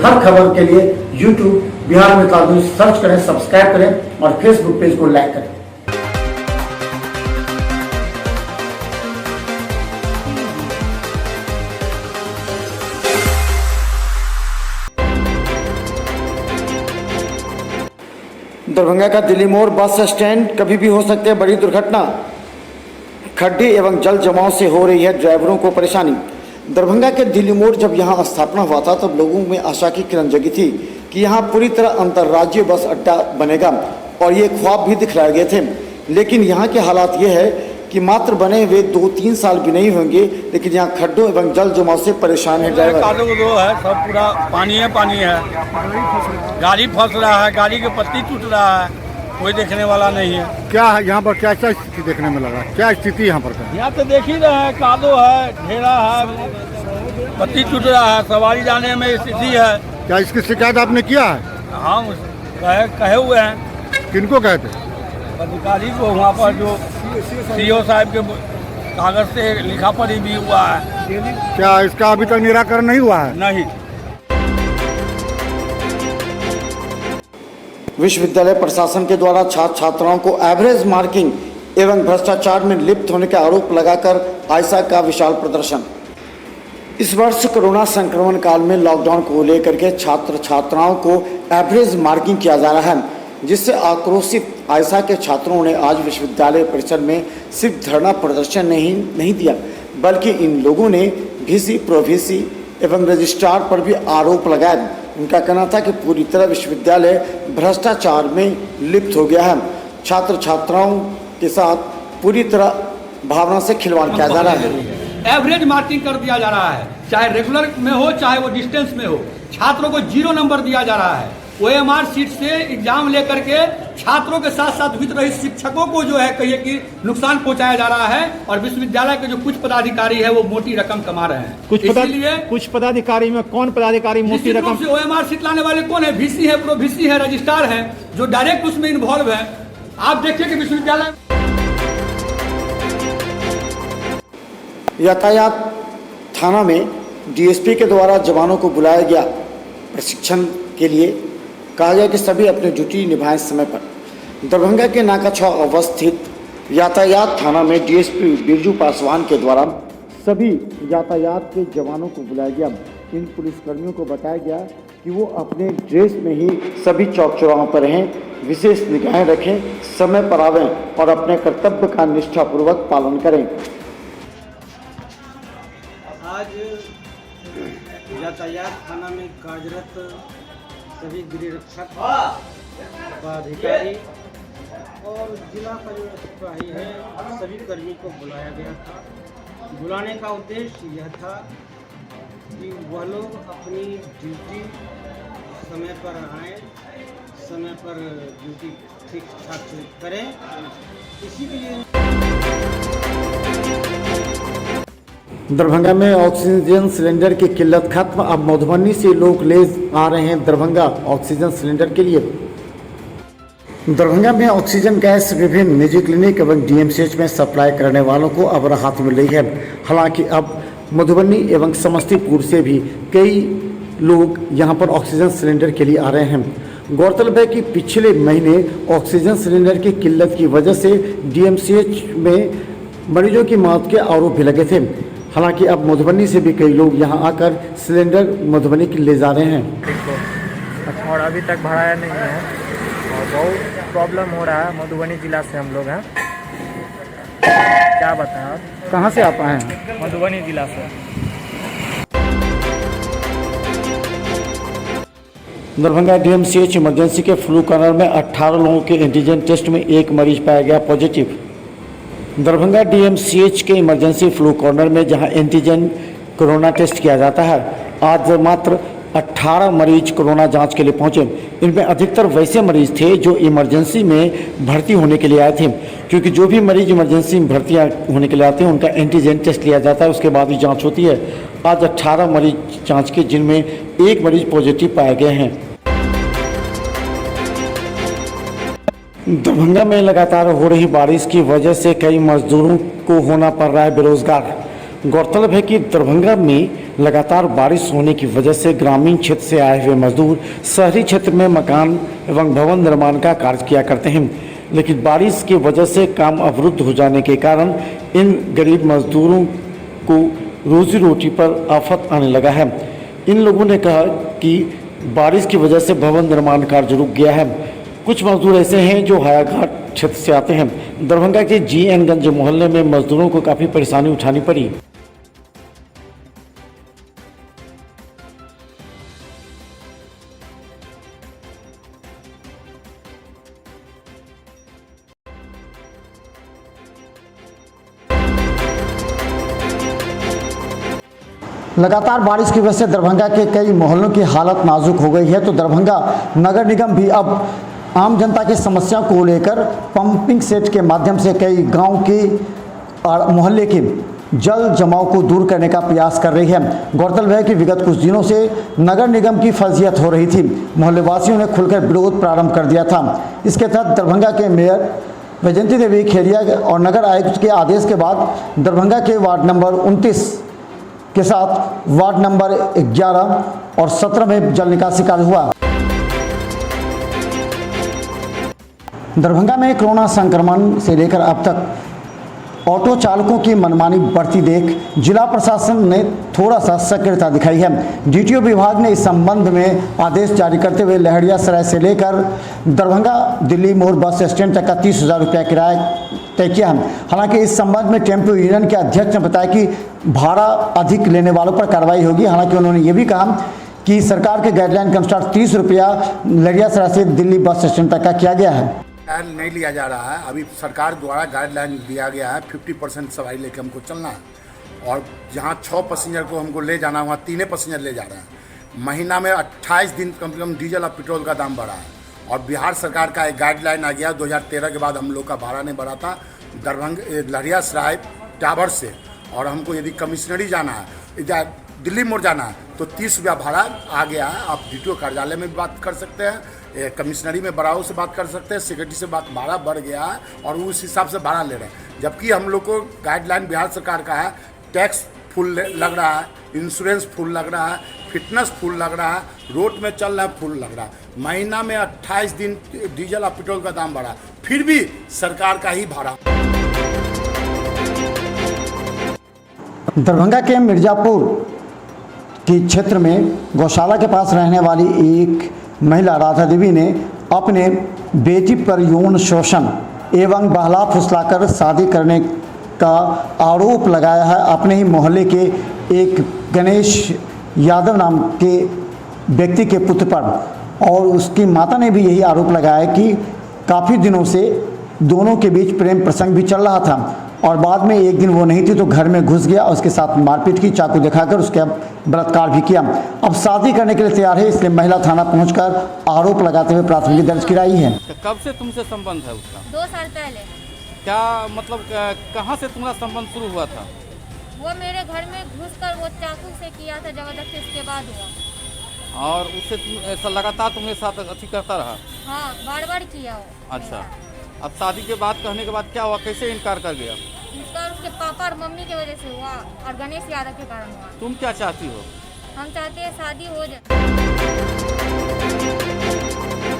हर खबर के लिए YouTube बिहार में ताज़ा न्यूज़ सर्च करें, सब्सक्राइब करें और फेसबुक पेज को लाइक करें। दरभंगा का दिल्ली मोड़ बस स्टैंड कभी भी हो सकती है बड़ी दुर्घटना। खड्डे एवं जल जमाव से हो रही है ड्राइवरों को परेशानी। दरभंगा के दिल्ली मोड़ जब यहां स्थापना हुआ था तब लोगों में आशा की किरण जगी थी कि यहां पूरी तरह अंतर्राज्यीय बस अड्डा बनेगा और ये ख्वाब भी दिखलाए गए थे। लेकिन यहां के हालात ये है कि मात्र बने हुए 2-3 साल भी नहीं होंगे, लेकिन यहाँ खड्डों एवं जल जमाव से परेशान है ड्राइवर। है सब पूरा पानी है, गाड़ी फंस रहा है, गाड़ी के पत्ती टूट रहा है, कोई देखने वाला नहीं है। क्या है यहाँ पर, क्या क्या स्थिति देखने में लगा, क्या स्थिति यहाँ पर? यहाँ तो देख ही रहे हैं, कादो है, ढेरा है, पत्ती टूट रहा है, सवारी जाने में स्थिति है। क्या इसकी शिकायत आपने किया है? हाँ, कहे हुए हैं। किनको कहते? अधिकारी को, वहाँ पर जो सीओ साहब के कागज से लिखा पढ़ी भी हुआ है। क्या इसका अभी तक निराकरण नहीं हुआ है? नहीं। विश्वविद्यालय प्रशासन के द्वारा छात्र छात्राओं को एवरेज मार्किंग एवं भ्रष्टाचार में लिप्त होने का आरोप लगाकर आयशा का विशाल प्रदर्शन। इस वर्ष कोरोना संक्रमण काल में लॉकडाउन को लेकर के छात्र छात्राओं को एवरेज मार्किंग किया जा रहा है, जिससे आक्रोशित आयशा के छात्रों ने आज विश्वविद्यालय परिसर में सिर्फ धरना प्रदर्शन नहीं दिया, बल्कि इन लोगों ने वीसी, प्रोवीसी एवं रजिस्ट्रार पर भी आरोप लगाए। उनका कहना था कि पूरी तरह विश्वविद्यालय भ्रष्टाचार में लिप्त हो गया है। छात्र छात्राओं के साथ पूरी तरह भावना से खिलवाड़ किया जा रहा है। एवरेज मार्किंग कर दिया जा रहा है, चाहे रेगुलर में हो चाहे वो डिस्टेंस में हो। छात्रों को 0 नंबर दिया जा रहा है। OMR सीट से एग्जाम लेकर के छात्रों के साथ साथ वित्त रहित शिक्षकों को जो है कहिए कि नुकसान पहुंचाया जा रहा है, और विश्वविद्यालय के जो कुछ पदाधिकारी है वो मोटी रकम कमा रहे हैं। कुछ पदाधिकारी में कौन पदाधिकारी मोटी रकम? OMR सीट लाने वाले कौन है? VC है, प्रोवीसी है, रजिस्ट्रार है, जो डायरेक्ट उसमें इन्वॉल्व है। आप देखिए कि विश्वविद्यालय यातायात थाना में DSP के द्वारा जवानों को बुलाया गया प्रशिक्षण के लिए। कहा गया कि सभी अपनी ड्यूटी निभाएं समय पर। दरभंगा के नाकाछाव अवस्थित यातायात थाना में DSP बिरजू पासवान के द्वारा सभी यातायात के जवानों को बुलाया गया। इन पुलिसकर्मियों को बताया गया कि वो अपने ड्रेस में ही सभी चौक चौराहों पर रहें, विशेष निगाहें रखें, समय पर आवें और अपने कर्तव्य का निष्ठापूर्वक पालन करें। आज यातायात थाना में कार्यरत सभी गृह रक्षक पदाधिकारी और जिला का जो सिपाही है सभी कर्मी को बुलाया गया था। बुलाने का उद्देश्य यह था कि वह लोग अपनी ड्यूटी समय पर आएँ, समय पर ड्यूटी ठीक ठाक से करें, इसी के लिए। दरभंगा में ऑक्सीजन सिलेंडर की किल्लत खत्म। अब मधुबनी से लोग ले आ रहे हैं दरभंगा ऑक्सीजन सिलेंडर के लिए। दरभंगा में ऑक्सीजन गैस विभिन्न निजी क्लिनिक एवं DMCH में सप्लाई करने वालों को अब राहत मिल रही है। हालांकि अब मधुबनी एवं समस्तीपुर से भी कई लोग यहां पर ऑक्सीजन सिलेंडर के लिए आ रहे हैं। गौरतलब है कि पिछले महीने ऑक्सीजन सिलेंडर की किल्लत की वजह से DMCH में मरीजों की मौत के आरोप भी लगे थे। हालांकि अब मधुबनी से भी कई लोग यहां आकर सिलेंडर मधुबनी के ले जा रहे हैं। और अभी तक भराया नहीं है और बहुत प्रॉब्लम हो रहा है। मधुबनी जिला से हम लोग हैं। क्या बताएं आप? कहां से आप आए हैं? मधुबनी जिला से। दरभंगा DMCH इमरजेंसी के फ्लू कॉर्नर में 18 लोगों के एंटीजन टेस्ट में एक मरीज पाया गया पॉजिटिव। दरभंगा DMCH के इमरजेंसी फ्लू कॉर्नर में जहां एंटीजन कोरोना टेस्ट किया जाता है, आज मात्र 18 मरीज कोरोना जांच के लिए पहुंचे। इनमें अधिकतर वैसे मरीज थे जो इमरजेंसी में भर्ती होने के लिए आए थे, क्योंकि जो भी मरीज इमरजेंसी में भर्ती होने के लिए आते हैं उनका एंटीजन टेस्ट लिया जाता है, उसके बाद ही जाँच होती है। आज 18 मरीज जाँच के, जिनमें एक मरीज पॉजिटिव पाए गए हैं। दरभंगा में लगातार हो रही बारिश की वजह से कई मजदूरों को होना पड़ रहा है बेरोजगार। गौरतलब है कि दरभंगा में लगातार बारिश होने की वजह से ग्रामीण क्षेत्र से आए हुए मजदूर शहरी क्षेत्र में मकान एवं भवन निर्माण का कार्य किया करते हैं, लेकिन बारिश की वजह से काम अवरुद्ध हो जाने के कारण इन गरीब मजदूरों को रोजी रोटी पर आफत आने लगा है। इन लोगों ने कहा कि बारिश की वजह से भवन निर्माण कार्य रुक गया है। कुछ मजदूर ऐसे हैं जो हायाघाट क्षेत्र से आते हैं। दरभंगा के GN गंज मोहल्ले में मजदूरों को काफ़ी परेशानी उठानी पड़ी। लगातार बारिश की वजह से दरभंगा के कई मोहल्लों की हालत नाजुक हो गई है, तो दरभंगा नगर निगम भी अब आम जनता की समस्या को लेकर पंपिंग सेट के माध्यम से कई गांव के और मोहल्ले के जल जमाव को दूर करने का प्रयास कर रही है। गौरतलब है कि विगत कुछ दिनों से नगर निगम की फर्जियत हो रही थी। मोहल्ले वासियों ने खुलकर विरोध प्रारंभ कर दिया था। इसके तहत दरभंगा के मेयर वैजयंती देवी खेरिया और नगर आयुक्त के आदेश के बाद दरभंगा के वार्ड नंबर 29 के साथ वार्ड नंबर 11 और 17 में जल निकासी कार्य हुआ। दरभंगा में कोरोना संक्रमण से लेकर अब तक ऑटो चालकों की मनमानी बढ़ती देख जिला प्रशासन ने थोड़ा सा सक्रियता दिखाई है। DTO विभाग ने इस संबंध में आदेश जारी करते हुए लहरियासराय से लेकर दरभंगा दिल्ली मोड़ बस स्टैंड तक का 30,000 रुपया किराया तय किया है। हालांकि इस संबंध में टेम्पो यूनियन के अध्यक्ष ने बताया कि भाड़ा अधिक लेने वालों पर कार्रवाई होगी। हालांकि उन्होंने ये भी कहा कि सरकार के गाइडलाइन के अनुसार 30 रुपया लहरियासराय से दिल्ली बस स्टैंड तक का किया गया है। नहीं लिया जा रहा है। अभी सरकार द्वारा गाइडलाइन दिया गया है 50% सवारी लेकर हमको चलना है और जहाँ 6 पैसेंजर को हमको ले जाना वहाँ 3 पैसेंजर ले जा रहे हैं। महीना में 28 दिन कम से कम डीजल और पेट्रोल का दाम बढ़ा है और बिहार सरकार का एक गाइडलाइन आ गया 2013 के बाद हम लोग का भाड़ा नहीं बढ़ा था दरभंगा लहरियासराय टावर से, और हमको यदि कमिश्नरी जाना है दिल्ली मोड़ जाना है तो 30 रुपया भाड़ा आ गया है। आप DTO कार्यालय में भी बात कर सकते हैं, कमिश्नरी में बड़ाओं से बात कर सकते हैं, सेक्रेटरी से बात, भाड़ा बढ़ गया है और उस हिसाब से भाड़ा ले रहे हैं। जबकि हम लोग को गाइडलाइन बिहार सरकार का है, टैक्स फुल लग रहा है, इंश्योरेंस फुल लग रहा है, फिटनेस फुल लग रहा है, रोड में चल रहा है फुल लग रहा है। महीना में 28 दिन डीजल और पेट्रोल का दाम बढ़ा, फिर भी सरकार का ही भाड़ा। दरभंगा के मिर्जापुर के क्षेत्र में गौशाला के पास रहने वाली एक महिला राधा देवी ने अपने बेटी पर यौन शोषण एवं बहला फुसलाकर शादी करने का आरोप लगाया है। अपने ही मोहल्ले के एक गणेश यादव नाम के व्यक्ति के पुत्र पर, और उसकी माता ने भी यही आरोप लगाया कि काफ़ी दिनों से दोनों के बीच प्रेम प्रसंग भी चल रहा था और बाद में एक दिन वो नहीं थी तो घर में घुस गया और उसके साथ मारपीट की, चाकू दिखाकर उसके बलात्कार भी किया। अब शादी करने के लिए तैयार है, इसलिए महिला थाना पहुंचकर आरोप लगाते हुए प्राथमिकी दर्ज कराई है। कब से तुमसे संबंध है उसका? 2 साल पहले। क्या मतलब कहाँ से तुम्हारा संबंध शुरू हुआ था? वो मेरे घर में घुसकर वो चाकू से किया था जबरदस्ती, इसके बाद हुआ। और उससे ऐसा लगातार तुम्हारे साथ अच्छी करता रहा? हाँ, बार किया वो। अच्छा, अब शादी के बाद कहने के बाद क्या हुआ, कैसे इनकार कर गया? इसका उसके पापा और मम्मी की वजह से हुआ और गणेश यादव के कारण हुआ। तुम क्या चाहती हो? हम चाहते हैं शादी हो जाए।